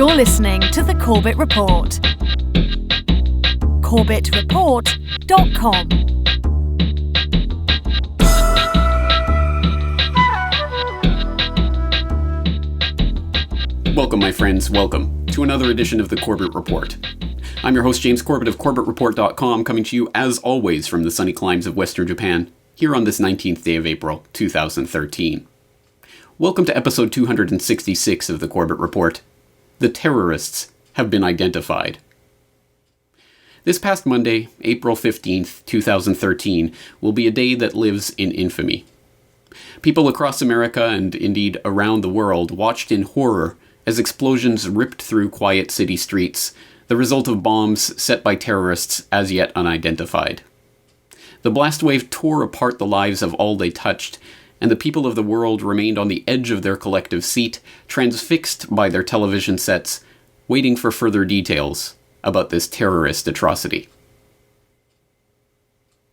You're listening to the Corbett Report. CorbettReport.com. Welcome, my friends. Welcome to another edition of the Corbett Report. I'm your host, James Corbett of CorbettReport.com, coming to you, as always, from the sunny climes of Western Japan, here on this 19th day of April, 2013. Welcome to episode 266 of the Corbett Report. The terrorists have been identified. This past Monday, April 15th, 2013, will be a day that lives in infamy. People across America and indeed around the world watched in horror as explosions ripped through quiet city streets, the result of bombs set by terrorists as yet unidentified. The blast wave tore apart the lives of all they touched, and the people of the world remained on the edge of their collective seat, transfixed by their television sets, waiting for further details about this terrorist atrocity.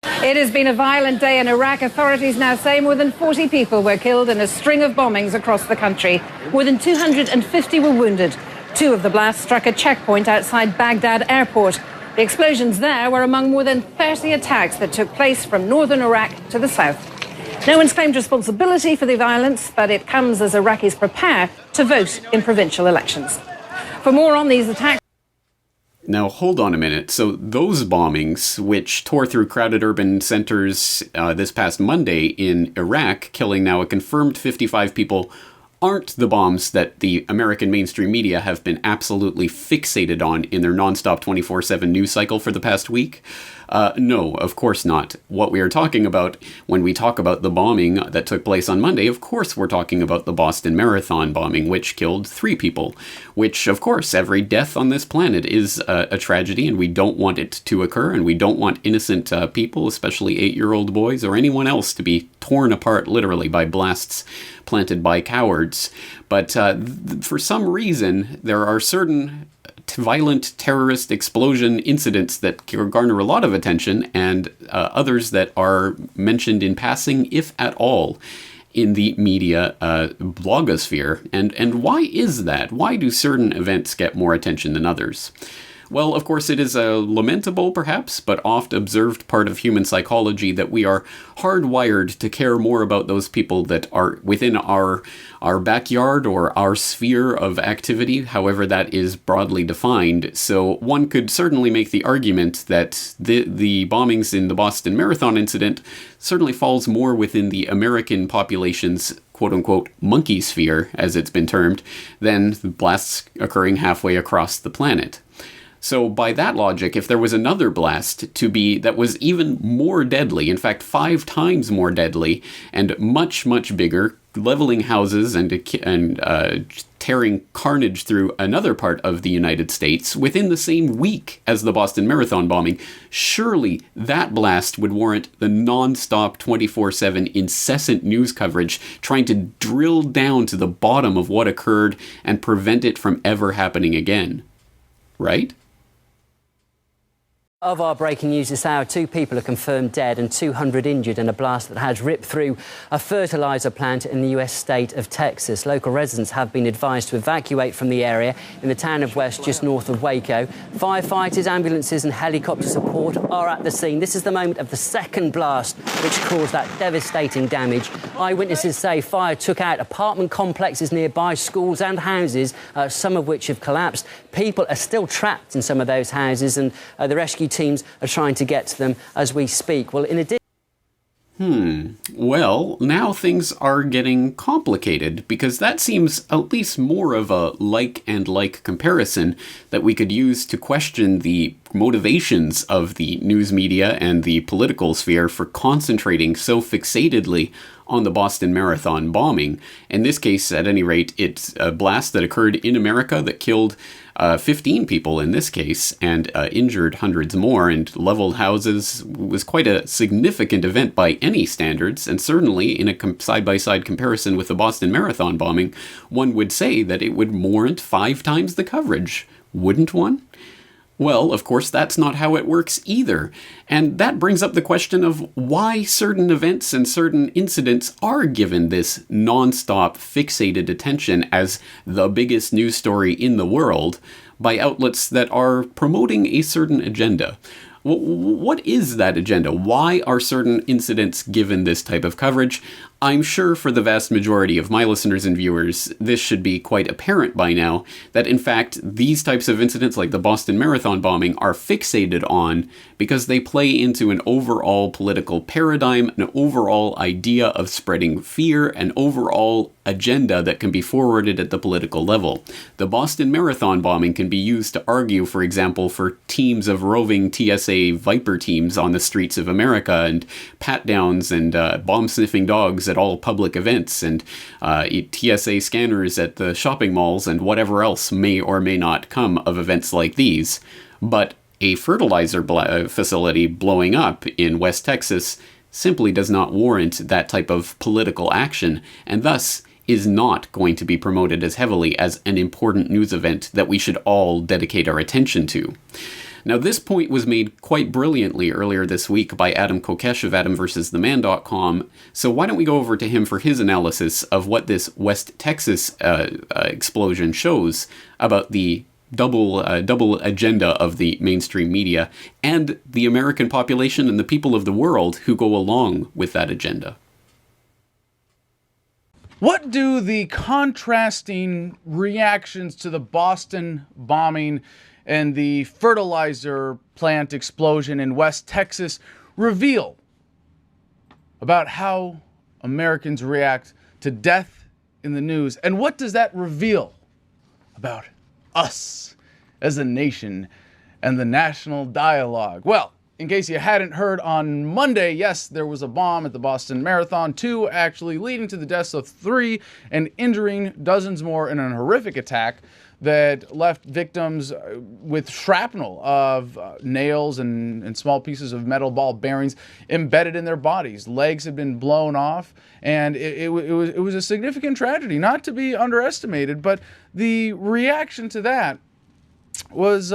It has been a violent day in Iraq. Authorities now say more than 40 people were killed in a string of bombings across the country. More than 250 were wounded. Two of the blasts struck a checkpoint outside Baghdad airport. The explosions there were among more than 30 attacks that took place from northern Iraq to the south. No one's claimed responsibility for the violence, but it comes as Iraqis prepare to vote in provincial elections. For more on these attacks... Now, hold on a minute. So those bombings, which tore through crowded urban centers this past Monday in Iraq, killing now a confirmed 55 people, aren't the bombs that the American mainstream media have been absolutely fixated on in their nonstop 24/7 news cycle for the past week? No, of course not. What we are talking about when we talk about the bombing that took place on Monday, of course we're talking about the Boston Marathon bombing, which killed 3 people. Which, of course, every death on this planet is a tragedy, and we don't want it to occur, and we don't want innocent people, especially 8-year-old boys or anyone else, to be torn apart literally by blasts planted by cowards. But for some reason, there are certain violent terrorist explosion incidents that garner a lot of attention, and others that are mentioned in passing, if at all, in the media blogosphere. And why is that? Why do certain events get more attention than others? Well, of course, it is a lamentable, perhaps, but oft observed part of human psychology that we are hardwired to care more about those people that are within our backyard or our sphere of activity, however that is broadly defined. So one could certainly make the argument that the bombings in the Boston Marathon incident certainly falls more within the American population's quote-unquote monkey sphere, as it's been termed, than blasts occurring halfway across the planet. So by that logic, if there was another blast that was even more deadly, in fact 5 times more deadly, and much, much bigger, leveling houses and tearing carnage through another part of the United States within the same week as the Boston Marathon bombing, surely that blast would warrant the non-stop 24/7 incessant news coverage trying to drill down to the bottom of what occurred and prevent it from ever happening again. Right? Of our breaking news this hour, 2 people are confirmed dead and 200 injured in a blast that has ripped through a fertilizer plant in the US state of Texas. Local residents have been advised to evacuate from the area in the town of West, just north of Waco. Firefighters, ambulances and helicopter support are at the scene. This is the moment of the second blast which caused that devastating damage. Eyewitnesses say fire took out apartment complexes nearby, schools and houses, some of which have collapsed. People are still trapped in some of those houses, and the rescue teams are trying to get to them as we speak. Well, in addition... Well, now things are getting complicated, because that seems at least more of a like comparison that we could use to question the motivations of the news media and the political sphere for concentrating so fixatedly on the Boston Marathon bombing. In this case, at any rate, it's a blast that occurred in America that killed 15 people in this case, and injured hundreds more, and leveled houses. Was quite a significant event by any standards, and certainly in a side-by-side comparison with the Boston Marathon bombing, one would say that it would warrant 5 times the coverage, wouldn't one? Well, of course, that's not how it works either. And that brings up the question of why certain events and certain incidents are given this non-stop fixated attention as the biggest news story in the world by outlets that are promoting a certain agenda. What is that agenda? Why are certain incidents given this type of coverage? I'm sure for the vast majority of my listeners and viewers, this should be quite apparent by now, that in fact, these types of incidents like the Boston Marathon bombing are fixated on because they play into an overall political paradigm, an overall idea of spreading fear, an overall agenda that can be forwarded at the political level. The Boston Marathon bombing can be used to argue, for example, for teams of roving TSA Viper teams on the streets of America and pat-downs and bomb-sniffing dogs at all public events and TSA scanners at the shopping malls and whatever else may or may not come of events like these. But a fertilizer facility blowing up in West Texas simply does not warrant that type of political action, and thus is not going to be promoted as heavily as an important news event that we should all dedicate our attention to. Now, this point was made quite brilliantly earlier this week by Adam Kokesh of AdamVersusTheMan.com, so why don't we go over to him for his analysis of what this West Texas explosion shows about the double agenda of the mainstream media and the American population and the people of the world who go along with that agenda. What do the contrasting reactions to the Boston bombing and the fertilizer plant explosion in West Texas reveal about how Americans react to death in the news? And what does that reveal about us as a nation and the national dialogue? Well, in case you hadn't heard, on Monday, yes, there was a bomb at the Boston Marathon, 2 actually leading to the deaths of 3 and injuring dozens more in a horrific attack that left victims with shrapnel of nails and small pieces of metal ball bearings embedded in their bodies. Legs had been blown off, and it was a significant tragedy, not to be underestimated, but the reaction to that was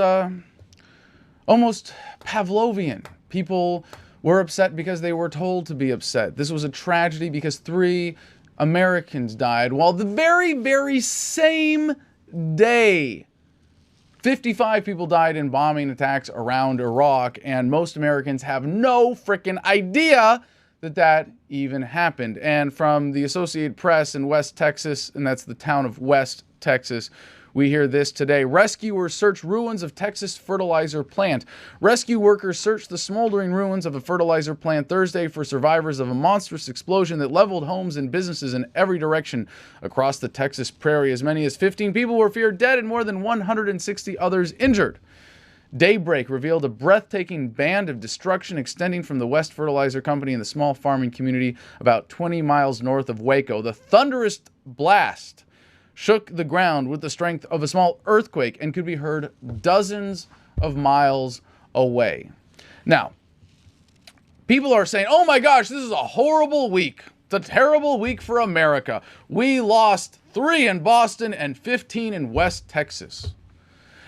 almost Pavlovian. People were upset because they were told to be upset. This was a tragedy because 3 Americans died, while the very, very same day 55 people died in bombing attacks around Iraq, and most Americans have no frickin' idea that that even happened. And from the Associated Press in West Texas, and that's the town of West Texas, we hear this today. Rescuers search ruins of Texas fertilizer plant. Rescue workers searched the smoldering ruins of a fertilizer plant Thursday for survivors of a monstrous explosion that leveled homes and businesses in every direction across the Texas prairie. As many as 15 people were feared dead and more than 160 others injured. Daybreak revealed a breathtaking band of destruction extending from the West Fertilizer Company in the small farming community about 20 miles north of Waco. The thunderous blast shook the ground with the strength of a small earthquake and could be heard dozens of miles away. Now, people are saying, oh my gosh, this is a horrible week. It's a terrible week for America. We lost 3 in Boston and 15 in West Texas.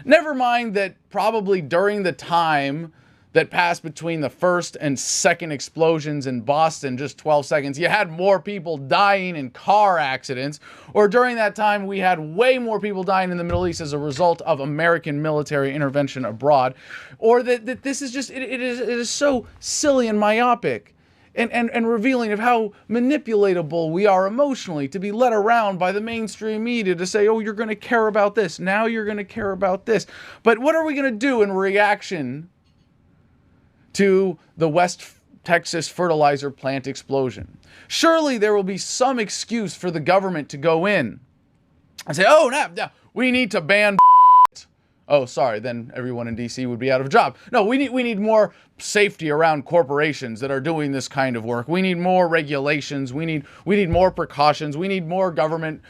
Never mind that probably during the time that passed between the first and second explosions in Boston, just 12 seconds, you had more people dying in car accidents, or during that time we had way more people dying in the Middle East as a result of American military intervention abroad, or that this is just, it is so silly and myopic and revealing of how manipulatable we are emotionally to be led around by the mainstream media to say, oh, you're going to care about this, now you're going to care about this. But what are we going to do in reaction to the West Texas fertilizer plant explosion? Surely there will be some excuse for the government to go in and say, oh, no, we need to ban. Oh, sorry, then everyone in D.C. would be out of a job. No, we need more safety around corporations that are doing this kind of work. We need more regulations. We need more precautions. We need more government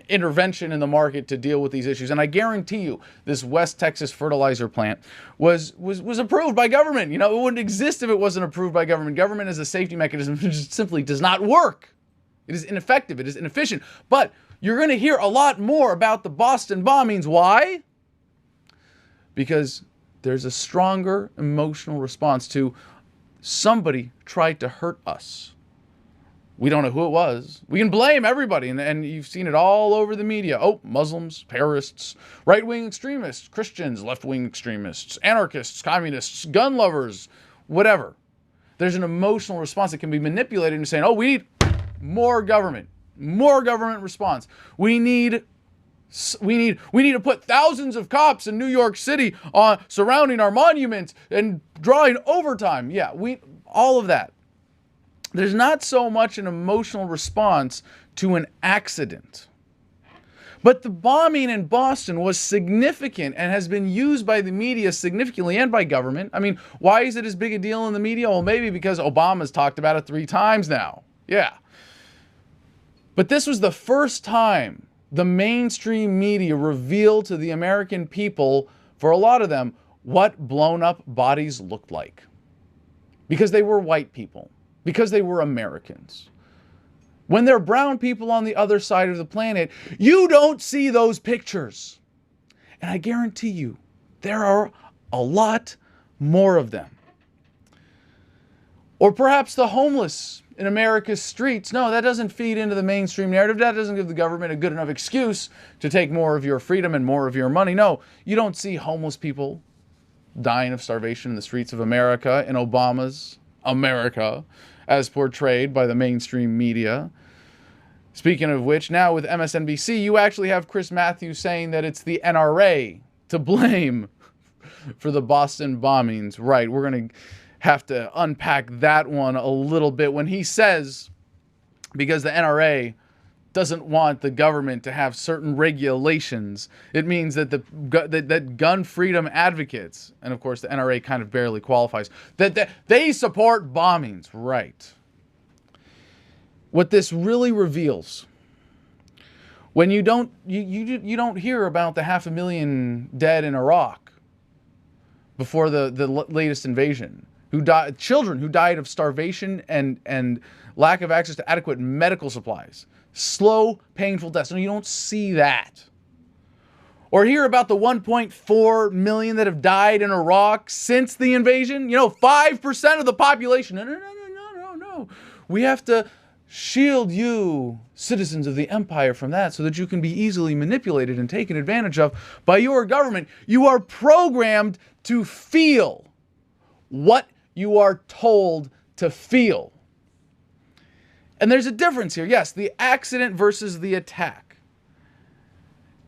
intervention in the market to deal with these issues. And I guarantee you, this West Texas fertilizer plant was approved by government. You know, it wouldn't exist if it wasn't approved by government. Government is a safety mechanism that just simply does not work. It is ineffective. It is inefficient. But you're going to hear a lot more about the Boston bombings. Why? Because there's a stronger emotional response to somebody tried to hurt us. We don't know who it was. We can blame everybody, and you've seen it all over the media. Oh, Muslims, terrorists, right-wing extremists, Christians, left-wing extremists, anarchists, communists, gun lovers, whatever. There's an emotional response that can be manipulated into saying, oh, we need more government response. We need to put thousands of cops in New York City surrounding our monuments and drawing overtime. Yeah, all of that. There's not so much an emotional response to an accident. But the bombing in Boston was significant and has been used by the media significantly and by government. I mean, why is it as big a deal in the media? Well, maybe because Obama's talked about it 3 times now. Yeah. But this was the first time the mainstream media revealed to the American people, for a lot of them, what blown up bodies looked like. Because they were white people. Because they were Americans. When there are brown people on the other side of the planet, you don't see those pictures. And I guarantee you, there are a lot more of them. Or perhaps the homeless in America's streets. No, that doesn't feed into the mainstream narrative. That doesn't give the government a good enough excuse to take more of your freedom and more of your money. No, you don't see homeless people dying of starvation in the streets of America in Obama's America, as portrayed by the mainstream media. Speaking of which, now with MSNBC, you actually have Chris Matthews saying that it's the NRA to blame for the Boston bombings. Right, we're going to have to unpack that one a little bit when he says, because the NRA doesn't want the government to have certain regulations, it means that that gun freedom advocates, and of course the NRA kind of barely qualifies, that they support bombings. Right. What this really reveals, when you don't hear about the 500,000 dead in Iraq before the latest invasion, children who died of starvation and lack of access to adequate medical supplies. Slow, painful deaths. No, you don't see that. Or hear about the 1.4 million that have died in Iraq since the invasion. 5% of the population. No. We have to shield you, citizens of the empire, from that so that you can be easily manipulated and taken advantage of by your government. You are programmed to feel what you are told to feel. And there's a difference here. Yes, the accident versus the attack.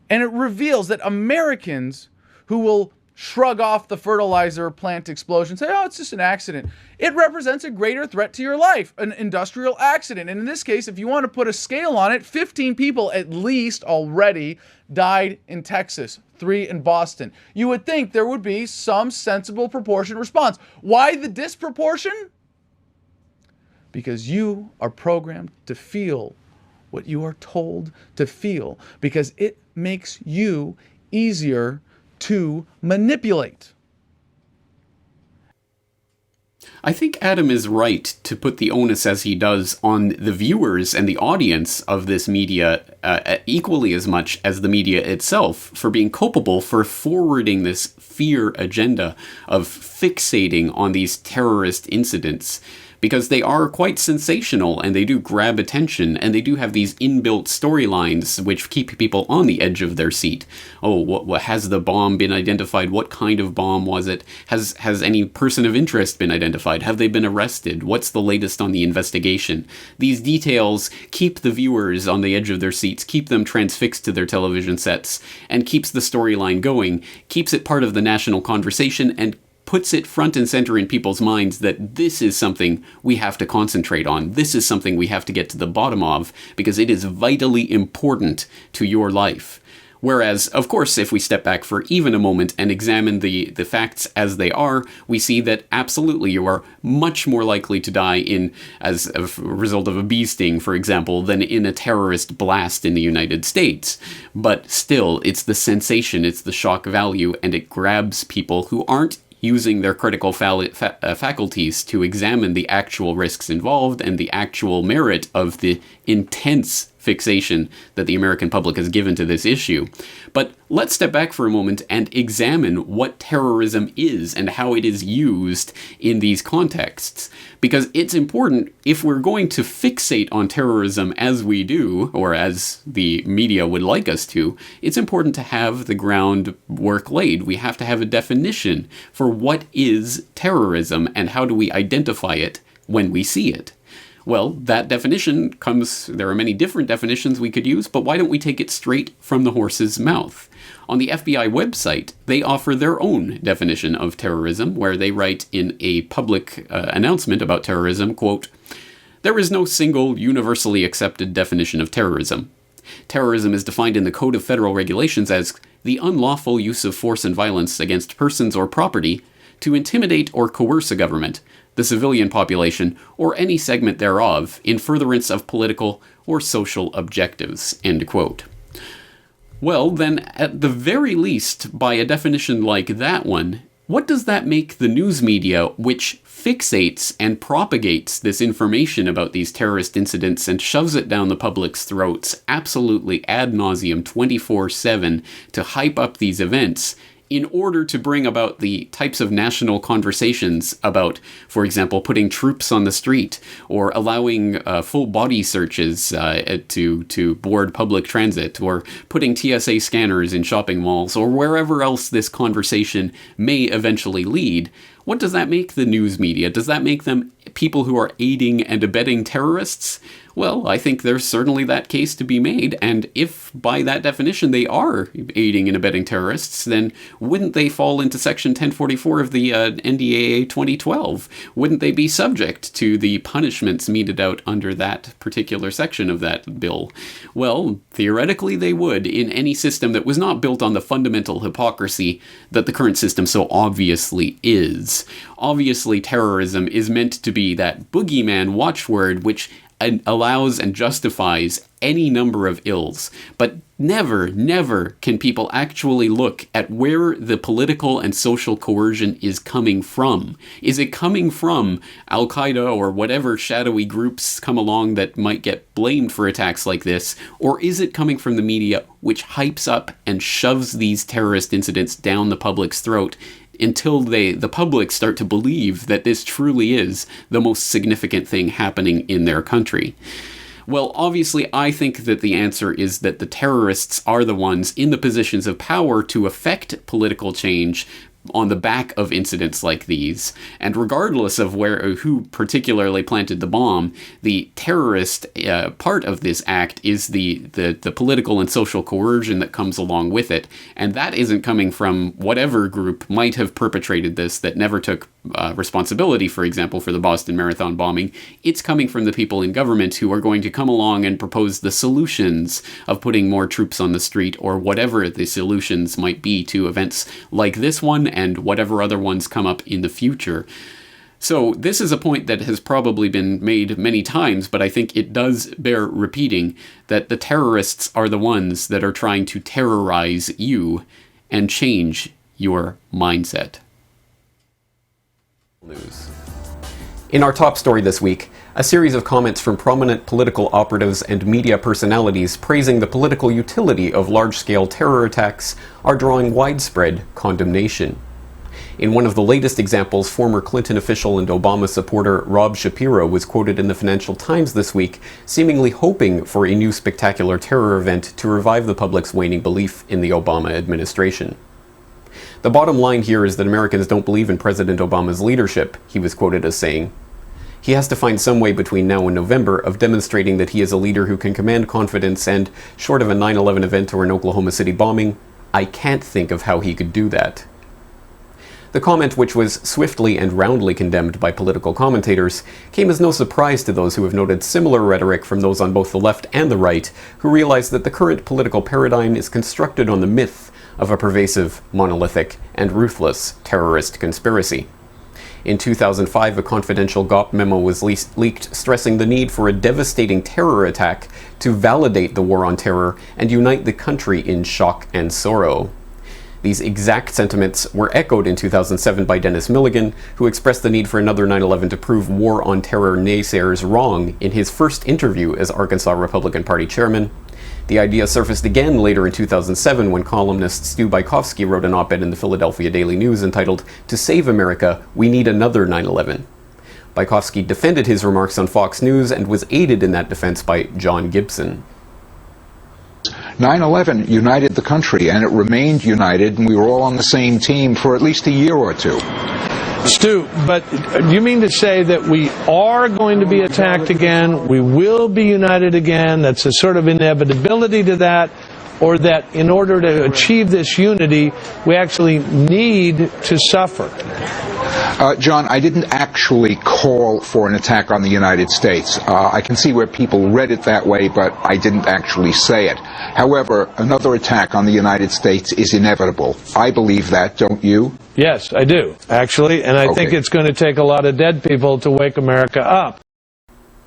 And it reveals that Americans who will shrug off the fertilizer plant explosion, say, oh, it's just an accident. It represents a greater threat to your life, an industrial accident. And in this case, if you want to put a scale on it, 15 people at least already died in Texas, 3 in Boston. You would think there would be some sensible proportion response. Why the disproportion? Because you are programmed to feel what you are told to feel, because it makes you easier to manipulate. I think Adam is right to put the onus, as he does, on the viewers and the audience of this media equally as much as the media itself for being culpable for forwarding this fear agenda of fixating on these terrorist incidents. Because they are quite sensational and they do grab attention and they do have these inbuilt storylines which keep people on the edge of their seat. Oh, what has the bomb been identified? What kind of bomb was it? Has any person of interest been identified? Have they been arrested? What's the latest on the investigation? These details keep the viewers on the edge of their seats, keep them transfixed to their television sets, and keeps the storyline going, keeps it part of the national conversation, and puts it front and center in people's minds that this is something we have to concentrate on. This is something we have to get to the bottom of because it is vitally important to your life. Whereas, of course, if we step back for even a moment and examine the facts as they are, we see that absolutely you are much more likely to die as a result of a bee sting, for example, than in a terrorist blast in the United States. But still, it's the sensation, it's the shock value, and it grabs people who aren't using their critical faculties to examine the actual risks involved and the actual merit of the intense fixation that the American public has given to this issue. But let's step back for a moment and examine what terrorism is and how it is used in these contexts. Because it's important, if we're going to fixate on terrorism as we do, or as the media would like us to, it's important to have the groundwork laid. We have to have a definition for what is terrorism and how do we identify it when we see it. Well, that definition there are many different definitions we could use, but why don't we take it straight from the horse's mouth? On the FBI website, they offer their own definition of terrorism, where they write in a public announcement about terrorism, quote, "There is no single, universally accepted definition of terrorism. Terrorism is defined in the Code of Federal Regulations as the unlawful use of force and violence against persons or property to intimidate or coerce a government, the civilian population, or any segment thereof in furtherance of political or social objectives," end quote. Well, then, at the very least, by a definition like that one, what does that make the news media, which fixates and propagates this information about these terrorist incidents and shoves it down the public's throats absolutely ad nauseum 24/7 to hype up these events, in order to bring about the types of national conversations about, for example, putting troops on the street or allowing full body searches to board public transit, or putting TSA scanners in shopping malls, or wherever else this conversation may eventually lead? What does that make the news media? Does that make them people who are aiding and abetting terrorists? Well, I think there's certainly that case to be made, and if by that definition they are aiding and abetting terrorists, then wouldn't they fall into Section 1044 of the NDAA 2012? Wouldn't they be subject to the punishments meted out under that particular section of that bill? Well, theoretically they would, in any system that was not built on the fundamental hypocrisy that the current system so obviously is. Obviously, terrorism is meant to be that boogeyman watchword which allows and justifies any number of ills. But never can people actually look at where the political and social coercion is coming from. Is it coming from Al-Qaeda or whatever shadowy groups come along that might get blamed for attacks like this? Or is it coming from the media, which hypes up and shoves these terrorist incidents down the public's throat until the public start to believe that this truly is the most significant thing happening in their country? Well, obviously, I think that the answer is that the terrorists are the ones in the positions of power to affect political change on the back of incidents like these. And regardless of who particularly planted the bomb, the terrorist part of this act is the political and social coercion that comes along with it. And that isn't coming from whatever group might have perpetrated this that never took responsibility, for example, for the Boston Marathon bombing. It's coming from the people in government who are going to come along and propose the solutions of putting more troops on the street, or whatever the solutions might be to events like this one and whatever other ones come up in the future. So this is a point that has probably been made many times, but I think it does bear repeating, that the terrorists are the ones that are trying to terrorize you and change your mindset. News. In our top story this week, a series of comments from prominent political operatives and media personalities praising the political utility of large-scale terror attacks are drawing widespread condemnation. In one of the latest examples, former Clinton official and Obama supporter Rob Shapiro was quoted in the Financial Times this week, seemingly hoping for a new spectacular terror event to revive the public's waning belief in the Obama administration. The bottom line here is that Americans don't believe in President Obama's leadership, he was quoted as saying. He has to find some way between now and November of demonstrating that he is a leader who can command confidence, and, short of a 9/11 event or an Oklahoma City bombing, I can't think of how he could do that. The comment, which was swiftly and roundly condemned by political commentators, came as no surprise to those who have noted similar rhetoric from those on both the left and the right, who realize that the current political paradigm is constructed on the myth of a pervasive, monolithic, and ruthless terrorist conspiracy. In 2005, a confidential GOP memo was leaked stressing the need for a devastating terror attack to validate the war on terror and unite the country in shock and sorrow. These exact sentiments were echoed in 2007 by Dennis Milligan, who expressed the need for another 9/11 to prove war on terror naysayers wrong in his first interview as Arkansas Republican Party chairman. The idea surfaced again later in 2007 when columnist Stu Bykowski wrote an op-ed in the Philadelphia Daily News entitled, "To Save America, We Need Another 9/11." Bykowski defended his remarks on Fox News and was aided in that defense by John Gibson. 9/11 united the country, and it remained united, and we were all on the same team for at least a year or two. Stu, but do you mean to say that we are going to be attacked again, we will be united again, that's a sort of inevitability to that, or that in order to achieve this unity, we actually need to suffer? John, I didn't actually call for an attack on the United States. I can see where people read it that way, but I didn't actually say it. However, another attack on the United States is inevitable. I believe that, don't you? Yes, I do, actually, and I think it's going to take a lot of dead people to wake America up.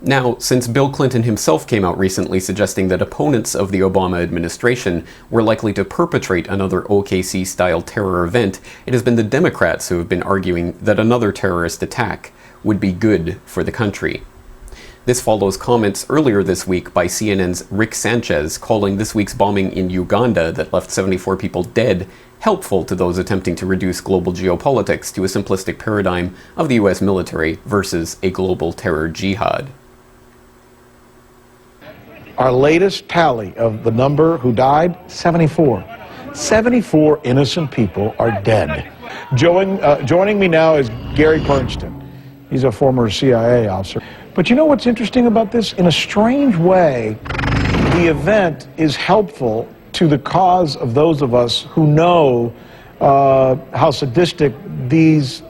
Now, since Bill Clinton himself came out recently suggesting that opponents of the Obama administration were likely to perpetrate another OKC-style terror event, it has been the Democrats who have been arguing that another terrorist attack would be good for the country. This follows comments earlier this week by CNN's Rick Sanchez calling this week's bombing in Uganda that left 74 people dead helpful to those attempting to reduce global geopolitics to a simplistic paradigm of the US military versus a global terror jihad. Our latest tally of the number who died, 74. 74 innocent people are dead. Joining me now is Gary Bernstein. He's a former CIA officer. But you know what's interesting about this? In a strange way, the event is helpful to the cause of those of us who know how sadistic these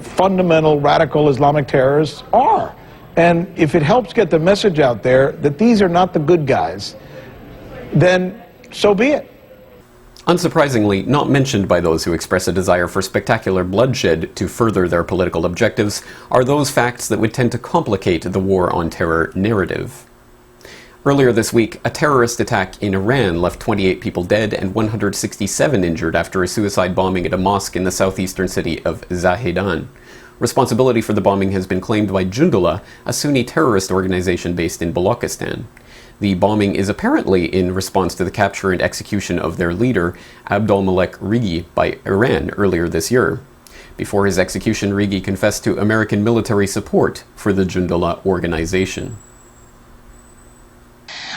fundamental radical Islamic terrorists are. And if it helps get the message out there that these are not the good guys, then so be it. Unsurprisingly, not mentioned by those who express a desire for spectacular bloodshed to further their political objectives are those facts that would tend to complicate the war on terror narrative. Earlier this week, a terrorist attack in Iran left 28 people dead and 167 injured after a suicide bombing at a mosque in the southeastern city of Zahedan. Responsibility for the bombing has been claimed by Jundullah, a Sunni terrorist organization based in Balochistan. The bombing is apparently in response to the capture and execution of their leader, Abdolmalek Rigi, by Iran earlier this year. Before his execution, Rigi confessed to American military support for the Jundullah organization.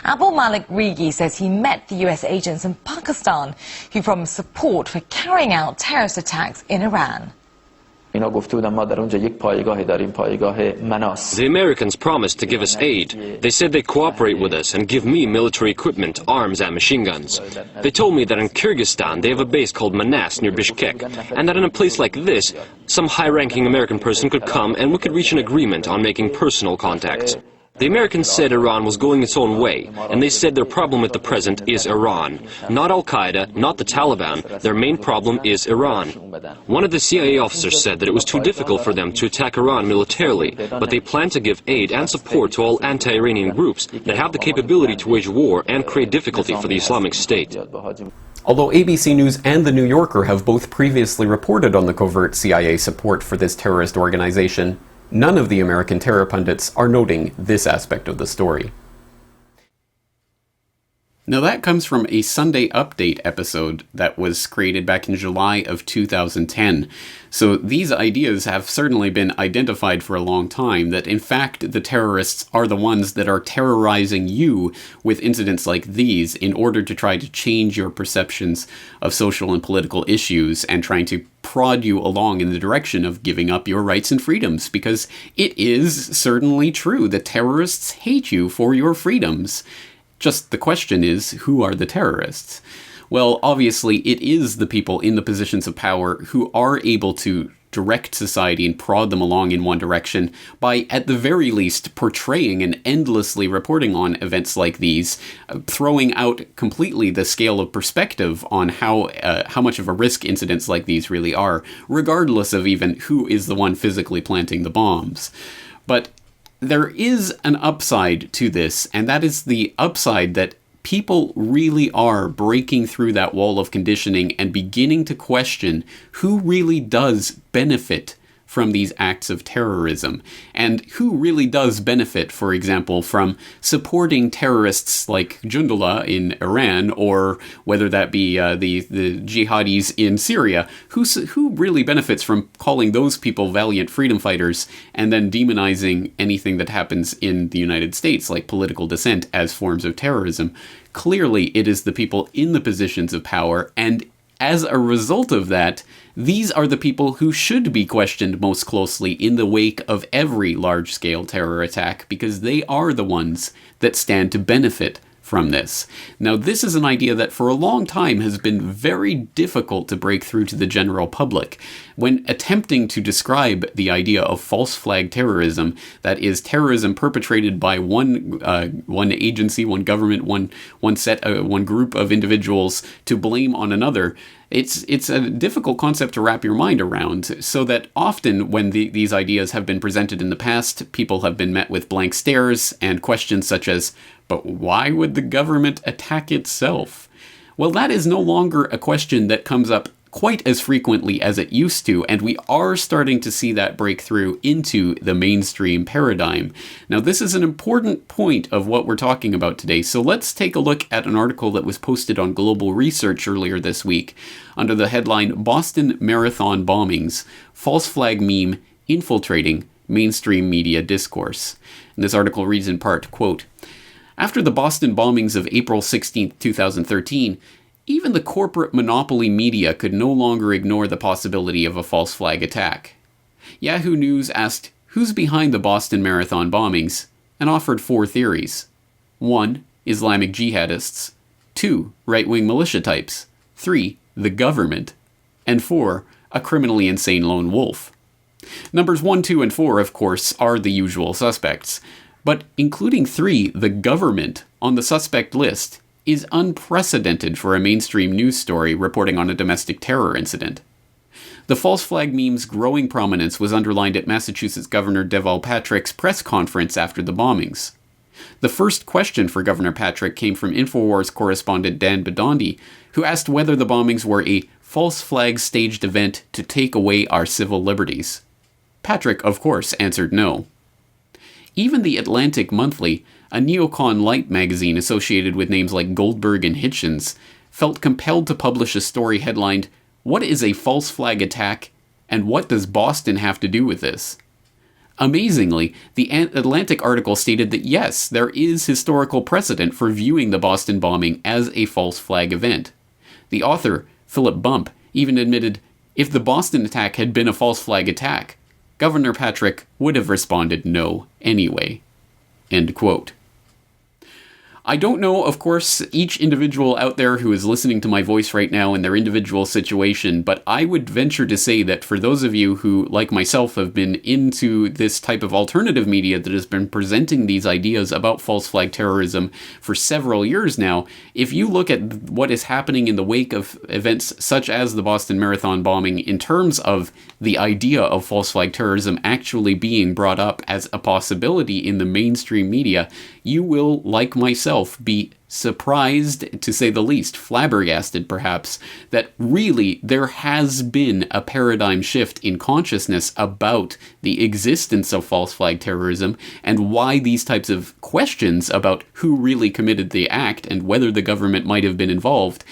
Abdolmalek Rigi says he met the US agents in Pakistan who promised support for carrying out terrorist attacks in Iran. The Americans promised to give us aid. They said they'd cooperate with us and give me military equipment, arms and machine guns. They told me that in Kyrgyzstan they have a base called Manas near Bishkek, and that in a place like this, some high-ranking American person could come and we could reach an agreement on making personal contacts. The Americans said Iran was going its own way, and they said their problem at the present is Iran. Not Al-Qaeda, not the Taliban, their main problem is Iran. One of the CIA officers said that it was too difficult for them to attack Iran militarily, but they plan to give aid and support to all anti-Iranian groups that have the capability to wage war and create difficulty for the Islamic State. Although ABC News and The New Yorker have both previously reported on the covert CIA support for this terrorist organization, none of the American terror pundits are noting this aspect of the story. Now that comes from a Sunday Update episode that was created back in July of 2010. So these ideas have certainly been identified for a long time, that in fact the terrorists are the ones that are terrorizing you with incidents like these in order to try to change your perceptions of social and political issues and trying to prod you along in the direction of giving up your rights and freedoms, because it is certainly true that terrorists hate you for your freedoms. Just the question is, who are the terrorists? Well, obviously, it is the people in the positions of power who are able to direct society and prod them along in one direction by, at the very least, portraying and endlessly reporting on events like these, throwing out completely the scale of perspective on how much of a risk incidents like these really are, regardless of even who is the one physically planting the bombs. But there is an upside to this, and that is the upside that people really are breaking through that wall of conditioning and beginning to question who really does benefit from these acts of terrorism, and who really does benefit, for example, from supporting terrorists like Jundullah in Iran, or whether that be the jihadis in Syria. Who really benefits from calling those people valiant freedom fighters and then demonizing anything that happens in the United States, like political dissent, as forms of terrorism? Clearly, it is the people in the positions of power, and as a result of that, these are the people who should be questioned most closely in the wake of every large-scale terror attack, because they are the ones that stand to benefit from this. Now, this is an idea that for a long time has been very difficult to break through to the general public. When attempting to describe the idea of false flag terrorism, that is terrorism perpetrated by one agency, one government, one group of individuals to blame on another, it's a difficult concept to wrap your mind around, so that often when these ideas have been presented in the past, people have been met with blank stares and questions such as, but why would the government attack itself? Well, that is no longer a question that comes up quite as frequently as it used to, and we are starting to see that breakthrough into the mainstream paradigm. Now, this is an important point of what we're talking about today, so let's take a look at an article that was posted on Global Research earlier this week under the headline, Boston Marathon Bombings, False Flag Meme Infiltrating Mainstream Media Discourse. And this article reads in part, quote, "After the Boston bombings of April 16, 2013, even the corporate monopoly media could no longer ignore the possibility of a false flag attack. Yahoo News asked, who's behind the Boston Marathon bombings, and offered 4 theories. 1. Islamic jihadists. 2. Right-wing militia types. 3. The government. And 4. A criminally insane lone wolf. Numbers 1, 2, and 4, of course, are the usual suspects. But including 3, the government, on the suspect list is unprecedented for a mainstream news story reporting on a domestic terror incident. The false flag meme's growing prominence was underlined at Massachusetts Governor Deval Patrick's press conference after the bombings. The first question for Governor Patrick came from InfoWars correspondent Dan Bidondi, who asked whether the bombings were a false flag staged event to take away our civil liberties. Patrick, of course, answered no. Even the Atlantic Monthly, a neocon light magazine associated with names like Goldberg and Hitchens, felt compelled to publish a story headlined, "What is a false flag attack, and what does Boston have to do with this?" Amazingly, the Atlantic article stated that yes, there is historical precedent for viewing the Boston bombing as a false flag event. The author, Philip Bump, even admitted, if the Boston attack had been a false flag attack, Governor Patrick would have responded no anyway. End quote. I don't know, of course, each individual out there who is listening to my voice right now in their individual situation, but I would venture to say that for those of you who, like myself, have been into this type of alternative media that has been presenting these ideas about false flag terrorism for several years now, if you look at what is happening in the wake of events such as the Boston Marathon bombing in terms of the idea of false flag terrorism actually being brought up as a possibility in the mainstream media, you will, like myself, be surprised, to say the least, flabbergasted perhaps, that really there has been a paradigm shift in consciousness about the existence of false flag terrorism and why these types of questions about who really committed the act and whether the government might have been involved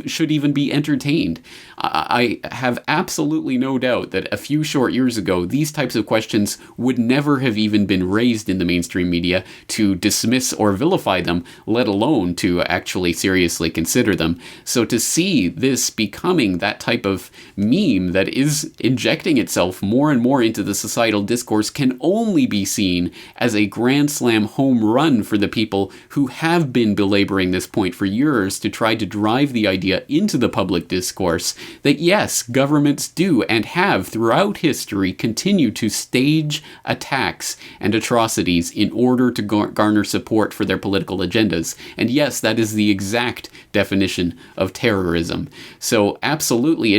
should even be entertained. I have absolutely no doubt that a few short years ago, these types of questions would never have even been raised in the mainstream media to dismiss or vilify them, let alone to actually seriously consider them. So to see this becoming that type of meme that is injecting itself more and more into the societal discourse can only be seen as a grand slam home run for the people who have been belaboring this point for years to try to drive the idea into the public discourse that yes, governments do and have throughout history continued to stage attacks and atrocities in order to garner support for their political agendas. And yes, that is the exact definition of terrorism. So absolutely,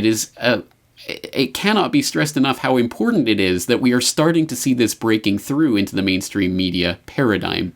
it cannot be stressed enough how important it is that we are starting to see this breaking through into the mainstream media paradigm.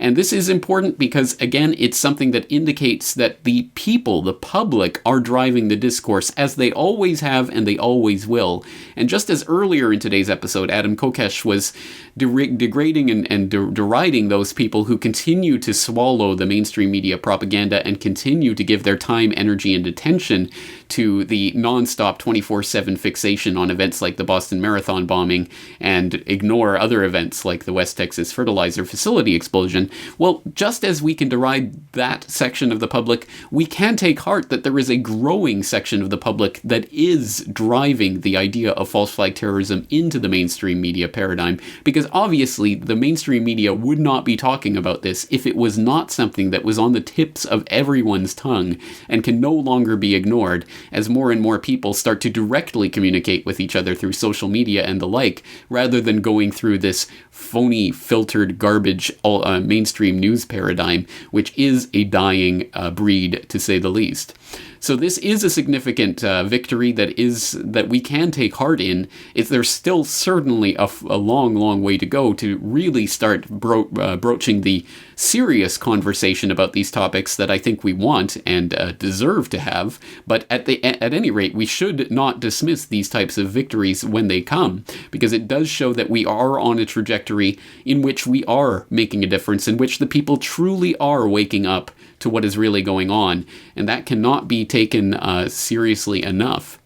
And this is important because, again, it's something that indicates that the people, the public, are driving the discourse, as they always have and they always will. And just as earlier in today's episode, Adam Kokesh was degrading and deriding those people who continue to swallow the mainstream media propaganda and continue to give their time, energy, and attention to the non-stop 24/7 fixation on events like the Boston Marathon bombing and ignore other events like the West Texas fertilizer facility explosion. Well, just as we can deride that section of the public, we can take heart that there is a growing section of the public that is driving the idea of false flag terrorism into the mainstream media paradigm, because obviously the mainstream media would not be talking about this if it was not something that was on the tips of everyone's tongue and can no longer be ignored, as more and more people start to directly communicate with each other through social media and the like, rather than going through this phony, filtered garbage mainstream news paradigm, which is a dying breed, to say the least. So this is a significant victory that we can take heart in. There's still certainly a long, long way to go to really start broaching the serious conversation about these topics that I think we want and deserve to have. But at any rate, we should not dismiss these types of victories when they come, because it does show that we are on a trajectory in which we are making a difference, in which the people truly are waking up to what is really going on, and that cannot be taken seriously enough.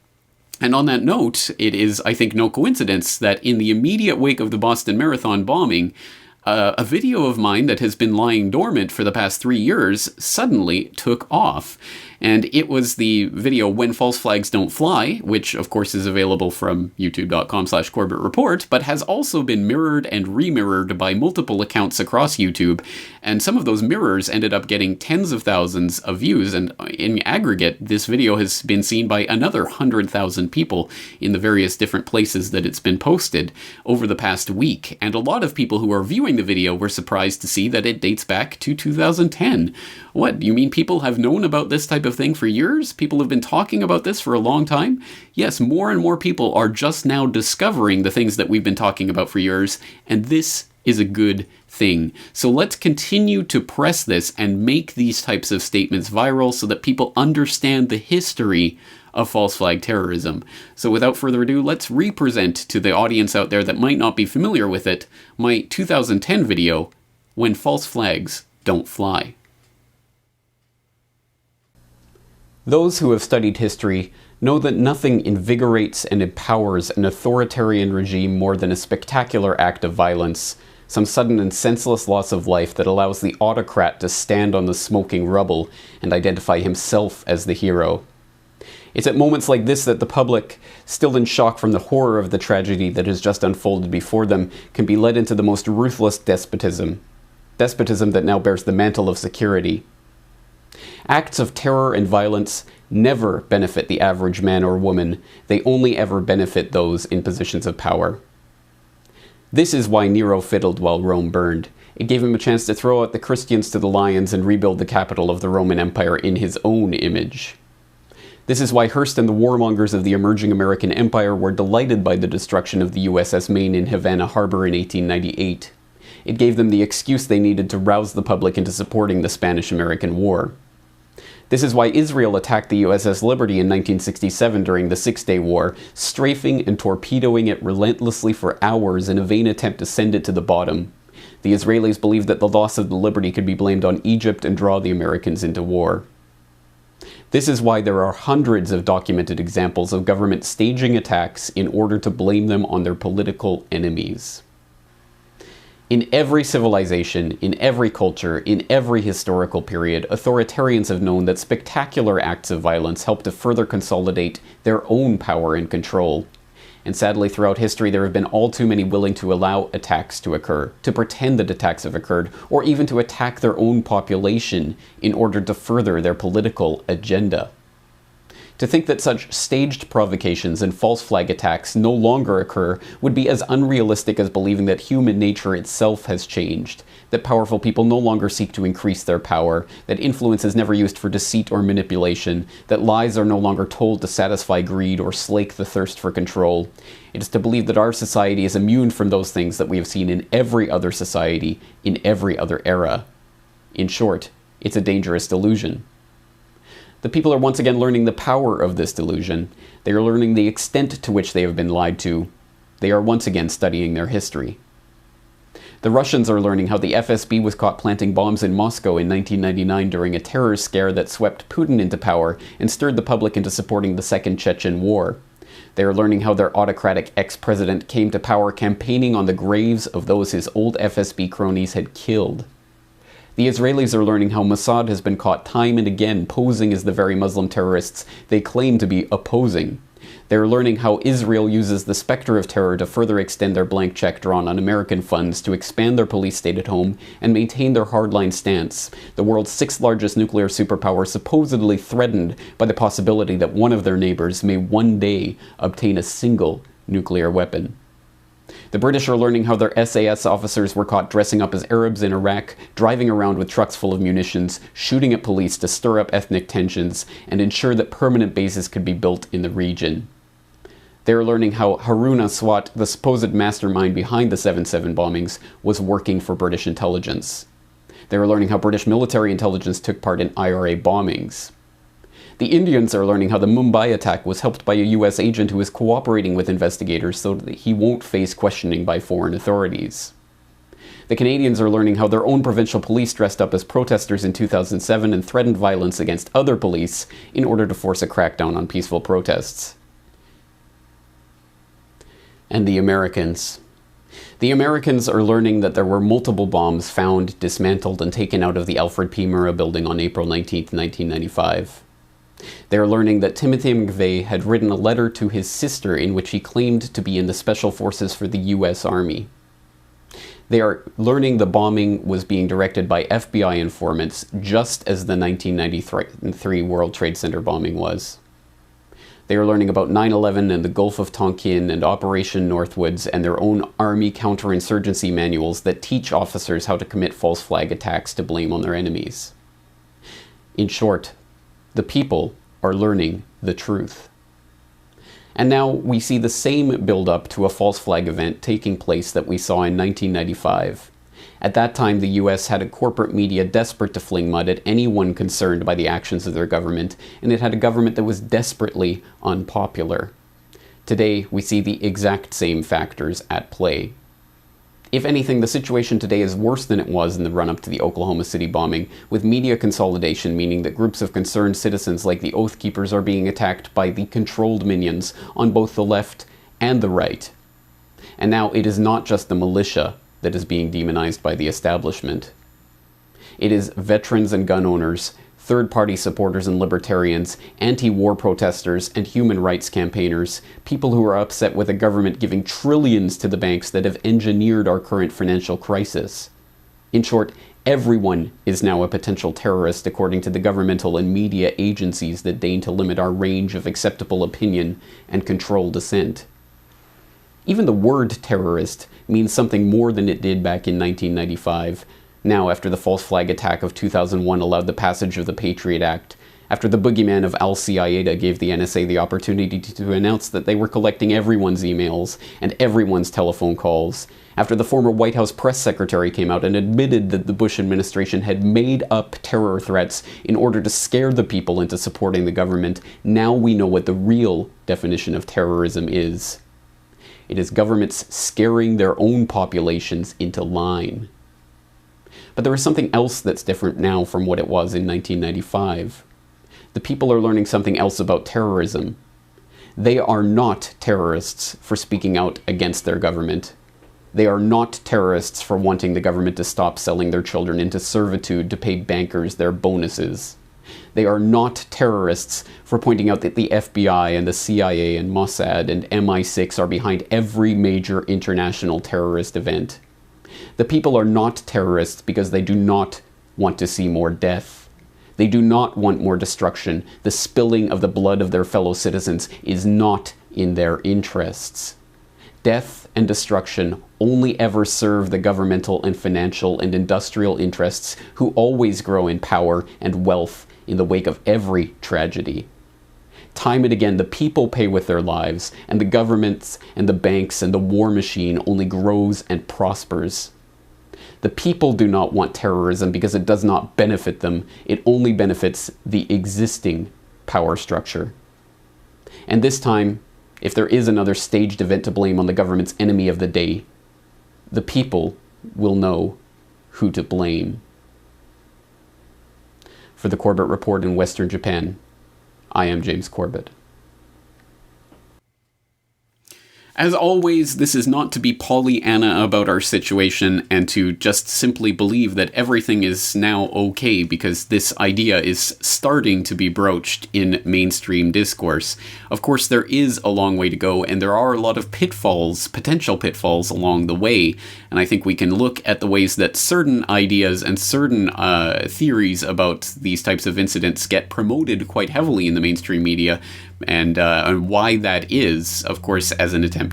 And on that note, it is, I think, no coincidence that in the immediate wake of the Boston Marathon bombing, a video of mine that has been lying dormant for the past 3 years suddenly took off. And it was the video When False Flags Don't Fly, which of course is available from youtube.com/Corbett Report, but has also been mirrored and remirrored by multiple accounts across YouTube. And some of those mirrors ended up getting tens of thousands of views. And in aggregate, this video has been seen by another 100,000 people in the various different places that it's been posted over the past week. And a lot of people who are viewing the video were surprised to see that it dates back to 2010. What, you mean people have known about this type of thing for years? People have been talking about this for a long time? Yes, more and more people are just now discovering the things that we've been talking about for years, and this is a good thing. So let's continue to press this and make these types of statements viral so that people understand the history of false flag terrorism. So without further ado, let's represent to the audience out there that might not be familiar with it, my 2010 video, When False Flags Don't Fly. Those who have studied history know that nothing invigorates and empowers an authoritarian regime more than a spectacular act of violence, some sudden and senseless loss of life that allows the autocrat to stand on the smoking rubble and identify himself as the hero. It's at moments like this that the public, still in shock from the horror of the tragedy that has just unfolded before them, can be led into the most ruthless despotism that now bears the mantle of security. Acts of terror and violence never benefit the average man or woman. They only ever benefit those in positions of power. This is why Nero fiddled while Rome burned. It gave him a chance to throw out the Christians to the lions and rebuild the capital of the Roman Empire in his own image. This is why Hearst and the warmongers of the emerging American Empire were delighted by the destruction of the USS Maine in Havana Harbor in 1898. It gave them the excuse they needed to rouse the public into supporting the Spanish-American War. This is why Israel attacked the USS Liberty in 1967 during the Six-Day War, strafing and torpedoing it relentlessly for hours in a vain attempt to send it to the bottom. The Israelis believed that the loss of the Liberty could be blamed on Egypt and draw the Americans into war. This is why there are hundreds of documented examples of government staging attacks in order to blame them on their political enemies. In every civilization, in every culture, in every historical period, authoritarians have known that spectacular acts of violence help to further consolidate their own power and control. And sadly, throughout history, there have been all too many willing to allow attacks to occur, to pretend that attacks have occurred, or even to attack their own population in order to further their political agenda. To think that such staged provocations and false flag attacks no longer occur would be as unrealistic as believing that human nature itself has changed, that powerful people no longer seek to increase their power, that influence is never used for deceit or manipulation, that lies are no longer told to satisfy greed or slake the thirst for control. It is to believe that our society is immune from those things that we have seen in every other society, in every other era. In short, it's a dangerous delusion. The people are once again learning the power of this delusion. They are learning the extent to which they have been lied to. They are once again studying their history. The Russians are learning how the FSB was caught planting bombs in Moscow in 1999 during a terror scare that swept Putin into power and stirred the public into supporting the Second Chechen War. They are learning how their autocratic ex-president came to power campaigning on the graves of those his old FSB cronies had killed. The Israelis are learning how Mossad has been caught time and again posing as the very Muslim terrorists they claim to be opposing. They are learning how Israel uses the specter of terror to further extend their blank check drawn on American funds to expand their police state at home and maintain their hardline stance, the world's sixth largest nuclear superpower supposedly threatened by the possibility that one of their neighbors may one day obtain a single nuclear weapon. The British are learning how their SAS officers were caught dressing up as Arabs in Iraq, driving around with trucks full of munitions, shooting at police to stir up ethnic tensions, and ensure that permanent bases could be built in the region. They are learning how Harun Aswat, the supposed mastermind behind the 7/7 bombings, was working for British intelligence. They are learning how British military intelligence took part in IRA bombings. The Indians are learning how the Mumbai attack was helped by a US agent who is cooperating with investigators so that he won't face questioning by foreign authorities. The Canadians are learning how their own provincial police dressed up as protesters in 2007 and threatened violence against other police in order to force a crackdown on peaceful protests. And the Americans. The Americans are learning that there were multiple bombs found, dismantled, and taken out of the Alfred P. Murrah building on April 19, 1995. They are learning that Timothy McVeigh had written a letter to his sister in which he claimed to be in the Special Forces for the US Army. They are learning the bombing was being directed by FBI informants, just as the 1993 World Trade Center bombing was. They are learning about 9/11 and the Gulf of Tonkin and Operation Northwoods and their own Army counterinsurgency manuals that teach officers how to commit false flag attacks to blame on their enemies. In short, the people are learning the truth. And now we see the same build-up to a false flag event taking place that we saw in 1995. At that time, the US had a corporate media desperate to fling mud at anyone concerned by the actions of their government, and it had a government that was desperately unpopular. Today, we see the exact same factors at play. If anything, the situation today is worse than it was in the run-up to the Oklahoma City bombing, with media consolidation meaning that groups of concerned citizens like the Oath Keepers are being attacked by the controlled minions on both the left and the right. And now it is not just the militia that is being demonized by the establishment. It is veterans and gun owners, third-party supporters and libertarians, anti-war protesters and human rights campaigners, people who are upset with a government giving trillions to the banks that have engineered our current financial crisis. In short, everyone is now a potential terrorist according to the governmental and media agencies that deign to limit our range of acceptable opinion and control dissent. Even the word terrorist means something more than it did back in 1995. Now, after the false flag attack of 2001 allowed the passage of the Patriot Act, after the boogeyman of Al-Qaeda gave the NSA the opportunity to announce that they were collecting everyone's emails and everyone's telephone calls, after the former White House press secretary came out and admitted that the Bush administration had made up terror threats in order to scare the people into supporting the government, now we know what the real definition of terrorism is. It is governments scaring their own populations into line. But there is something else that's different now from what it was in 1995. The people are learning something else about terrorism. They are not terrorists for speaking out against their government. They are not terrorists for wanting the government to stop selling their children into servitude to pay bankers their bonuses. They are not terrorists for pointing out that the FBI and the CIA and Mossad and MI6 are behind every major international terrorist event. The people are not terrorists because they do not want to see more death. They do not want more destruction. The spilling of the blood of their fellow citizens is not in their interests. Death and destruction only ever serve the governmental and financial and industrial interests who always grow in power and wealth in the wake of every tragedy. Time and again, the people pay with their lives, and the governments and the banks and the war machine only grows and prospers. The people do not want terrorism because it does not benefit them. It only benefits the existing power structure. And this time, if there is another staged event to blame on the government's enemy of the day, the people will know who to blame. For the Corbett Report in Western Japan, I am James Corbett. As always, this is not to be Pollyanna about our situation and to just simply believe that everything is now okay because this idea is starting to be broached in mainstream discourse. Of course, there is a long way to go, and there are a lot of pitfalls, potential pitfalls along the way, and I think we can look at the ways that certain ideas and certain theories about these types of incidents get promoted quite heavily in the mainstream media, and why that is, of course, as an attempt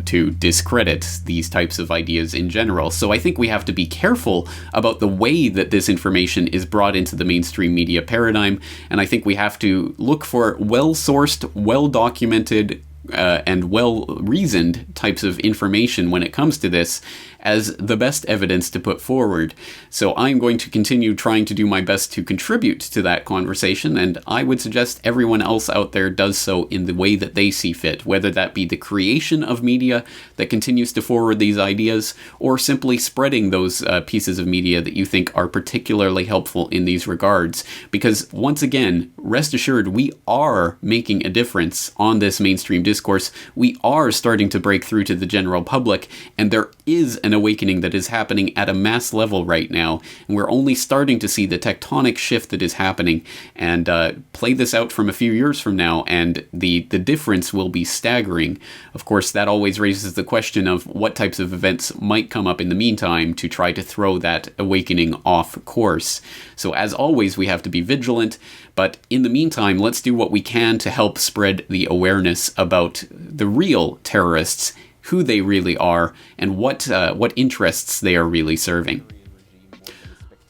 to discredit these types of ideas in general. So I think we have to be careful about the way that this information is brought into the mainstream media paradigm, and I think we have to look for well-sourced, well-documented, and well-reasoned types of information when it comes to this as the best evidence to put forward. So I'm going to continue trying to do my best to contribute to that conversation, and I would suggest everyone else out there does so in the way that they see fit, whether that be the creation of media that continues to forward these ideas, or simply spreading those pieces of media that you think are particularly helpful in these regards. Because once again, rest assured, we are making a difference on this mainstream discourse. We are starting to break through to the general public, and there is an awakening that is happening at a mass level right now, and we're only starting to see the tectonic shift that is happening. And play this out from a few years from now, and the difference will be staggering. Of course, that always raises the question of what types of events might come up in the meantime to try to throw that awakening off course. So as always, we have to be vigilant, but in the meantime, let's do what we can to help spread the awareness about the real terrorists, who they really are, and what interests they are really serving.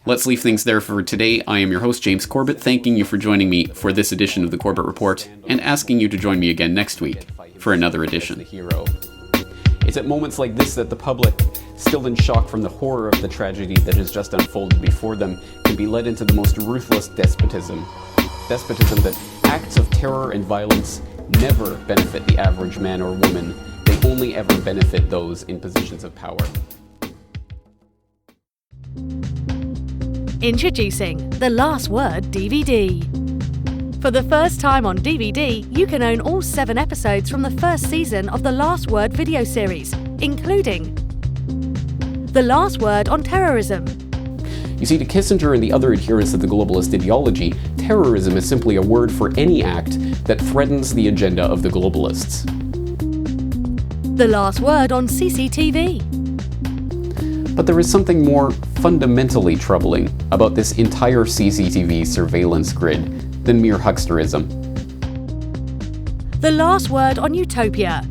Let's leave things there for today. I am your host, James Corbett, thanking you for joining me for this edition of the Corbett Report, and asking you to join me again next week for another edition. It's at moments like this that the public, still in shock from the horror of the tragedy that has just unfolded before them, can be led into the most ruthless despotism. Despotism that acts of terror and violence never benefit the average man or woman. They only ever benefit those in positions of power. Introducing The Last Word DVD. For the first time on DVD, you can own all 7 episodes from the first season of The Last Word video series, including The Last Word on Terrorism. You see, to Kissinger and the other adherents of the globalist ideology, terrorism is simply a word for any act that threatens the agenda of the globalists. The Last Word on CCTV. But there is something more fundamentally troubling about this entire CCTV surveillance grid than mere hucksterism. The Last Word on Utopia.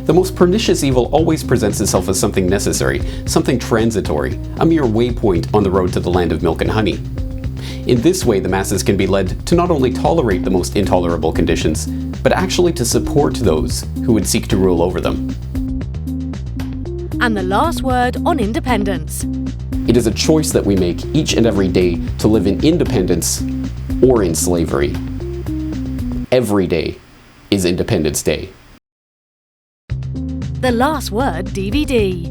The most pernicious evil always presents itself as something necessary, something transitory, a mere waypoint on the road to the land of milk and honey. In this way, the masses can be led to not only tolerate the most intolerable conditions, but actually to support those who would seek to rule over them. And the Last Word on Independence. It is a choice that we make each and every day to live in independence or in slavery. Every day is Independence Day. The Last Word DVD.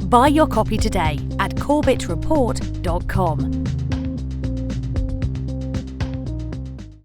Buy your copy today at corbettreport.com.